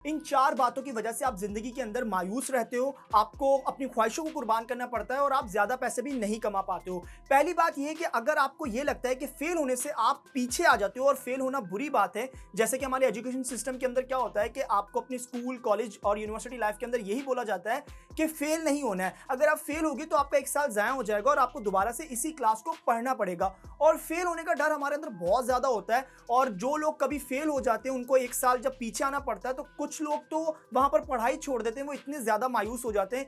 इन 4 बातों की वजह से आप ज़िंदगी के अंदर मायूस रहते हो, आपको अपनी ख्वाहिशों को कुर्बान करना पड़ता है और आप ज़्यादा पैसे भी नहीं कमा पाते हो। पहली बात ये है कि अगर आपको ये लगता है कि फेल होने से आप पीछे आ जाते हो और फेल होना बुरी बात है, जैसे कि हमारे एजुकेशन सिस्टम के अंदर क्या होता है कि आपको अपनी स्कूल, कॉलेज और यूनिवर्सिटी लाइफ के अंदर यही बोला जाता है कि फेल नहीं होना है। अगर आप फेल होगे तो आपका 1 साल ज़ाया हो जाएगा और आपको दोबारा से इसी क्लास को पढ़ना पड़ेगा और फेल होने का डर हमारे अंदर बहुत ज़्यादा होता है और जो लोग कभी फेल हो जाते हैं, उनको 1 साल जब पीछे आना पड़ता है, तो कुछ लोग तो वहाँ पर पढ़ाई छोड़ देते हैं, वो इतने ज़्यादा मायूस हो जाते हैं।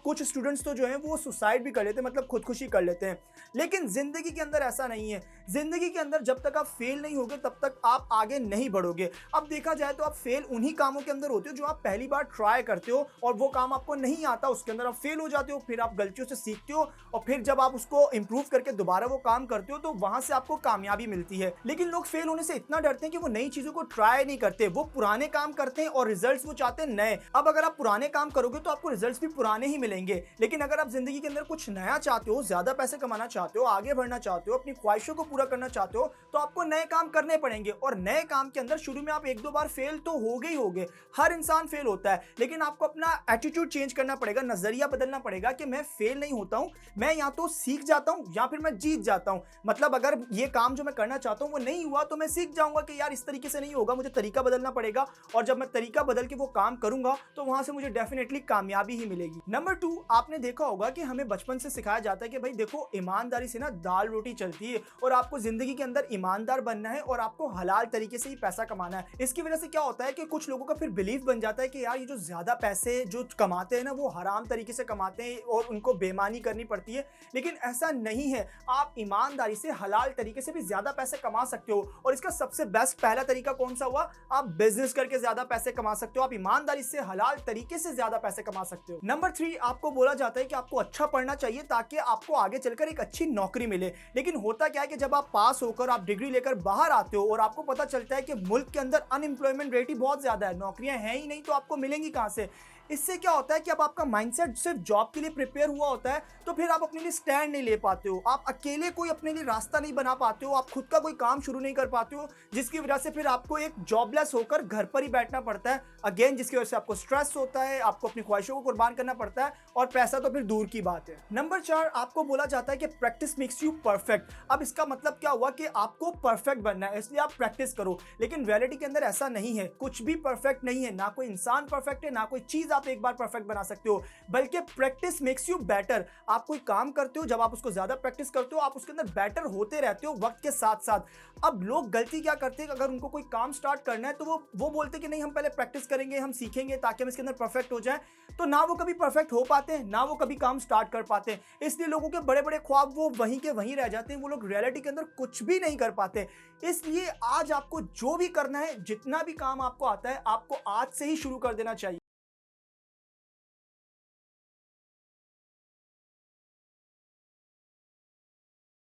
कुछ स्टूडेंट्स तो जो हैं वो सुसाइड भी कर लेते हैं, मतलब खुदकुशी कर लेते हैं। लेकिन ज़िंदगी के अंदर ऐसा नहीं है। ज़िंदगी के अंदर जब तक आप फेल नहीं होगे तब तक आप आगे नहीं बढ़ोगे। अब देखा जाए तो आप फेल उन्हीं कामों के अंदर होते हो जो आप पहली बार ट्राई करते हो और वो काम आपको नहीं आता, उसके अंदर आप फेल हो जाते हो, फिर आप गलतियों से सीखते हो और फिर जब आप उसको इंप्रूव करके दोबारा वो काम करते हो तो वहां से आपको कामयाबी मिलती है। लेकिन लोग फेल होने से इतना डरते हैं कि वो नई चीजों को ट्राई नहीं करते, वो पुराने काम करते हैं और रिजल्ट्स वो चाहते हैं नए। अब अगर आप पुराने काम करोगे तो आपको रिजल्ट्स भी पुराने ही मिलेंगे, लेकिन अगर आप जिंदगी के अंदर कुछ नया चाहते हो, ज्यादा पैसे कमाना चाहते हो, आगे बढ़ना चाहते हो, अपनी ख्वाहिशों को पूरा करना चाहते हो, तो आपको नए काम करने पड़ेंगे। और नए काम के अंदर शुरू में आप 1-2 बार फेल तो होगे ही होगे, हर इंसान फेल होता है, लेकिन आपको अपना एटीट्यूड चेंज करना पड़ेगा, नजरिया बदलना पड़ेगा कि मैं फेल नहीं होता हूं, मैं या तो सीख जाता हूं या फिर मैं जीत जाता हूं। मतलब अगर ये काम जो मैं करना चाहता हूं वो नहीं हुआ तो मैं सीख जाऊंगा कि यार इस तरीके से नहीं होगा, मुझे तरीका बदलना पड़ेगा और जब मैं तरीका बदल के वो काम करूंगा तो वहां से मुझे डेफिनेटली कामयाबी ही मिलेगी। नंबर 2, आपने देखा होगा कि हमें बचपन से सिखाया जाता है कि भाई देखो, ईमानदारी से ना दाल रोटी चलती है और आपको जिंदगी के अंदर ईमानदार बनना है और आपको हलाल तरीके से ही पैसा कमाना है। इसकी वजह से क्या होता है कि कुछ लोगों का फिर बिलीफ बन जाता है कि यार ये जो ज्यादा पैसे जो कमाते हैं ना वो हराम तरीके से कमाते हैं और उनको बेईमानी करनी पड़ती है, लेकिन ऐसा नहीं है। आप ईमानदारी से हलाल तरीके से भी ज्यादा पैसे कमा सकते हो और इसका सबसे बेस्ट पहला तरीका कौन सा हुआ? आप बिजनेस करके ज्यादा पैसे कमा सकते हो, आप ईमानदारी से हलाल तरीके से ज्यादा पैसे कमा सकते हो। नंबर 3, आपको बोला जाता है कि आपको अच्छा पढ़ना चाहिए ताकि आपको आगे चलकर एक अच्छी नौकरी मिले, लेकिन होता क्या है कि जब आप पास होकर आप डिग्री लेकर बाहर आते हो और आपको पता चलता है कि मुल्क के अंदर अनएम्प्लॉयमेंट रेट ही बहुत ज्यादा है, नौकरियां हैं ही नहीं, तो आपको मिलेंगी कहां से? इससे क्या होता है कि अब आपका माइंडसेट सिर्फ जॉब के लिए प्रिपेयर हुआ होता है, तो फिर आप अपने लिए स्टैंड नहीं ले पाते हो, आप अकेले कोई अपने लिए रास्ता नहीं बना पाते हो, आप खुद का कोई काम शुरू नहीं कर पाते हो, जिसकी वजह से फिर आपको एक जॉबलेस होकर घर पर ही बैठना पड़ता है अगेन, जिसकी वजह से आपको स्ट्रेस होता है, आपको अपनी ख्वाहिशों को कुर्बान करना पड़ता है और पैसा तो फिर दूर की बात है। नंबर 4, आपको बोला जाता है कि प्रैक्टिस मेक्स यू परफेक्ट। अब इसका मतलब क्या हुआ कि आपको परफेक्ट बनना है इसलिए आप प्रैक्टिस करो, लेकिन रियलिटी के अंदर ऐसा नहीं है, कुछ भी परफेक्ट नहीं है, ना कोई इंसान परफेक्ट है, ना कोई चीज आप एक बार परफेक्ट बना सकते हो, बल्कि प्रैक्टिस मेक्स यू बेटर। आप कोई काम करते हो, जब आप उसको ज्यादा प्रैक्टिस करते हो आप उसके अंदर बेटर होते रहते हो वक्त के साथ साथ। अब लोग गलती क्या करते हैं, अगर उनको कोई काम स्टार्ट करना है तो वो बोलते हैं कि नहीं हम पहले प्रैक्टिस करेंगे, हम सीखेंगे ताकि हम इसके अंदर परफेक्ट हो जाए, तो ना वो कभी परफेक्ट हो पाते हैं, ना वो कभी काम स्टार्ट कर पाते हैं। इसलिए लोगों के बड़े बड़े ख्वाब वो वहीं के वहीं रह जाते हैं, वो लोग रियलिटी के अंदर कुछ भी नहीं कर पाते। इसलिए आज आपको जो भी करना है, जितना भी काम आपको आता है, आपको आज से ही शुरू कर देना चाहिए।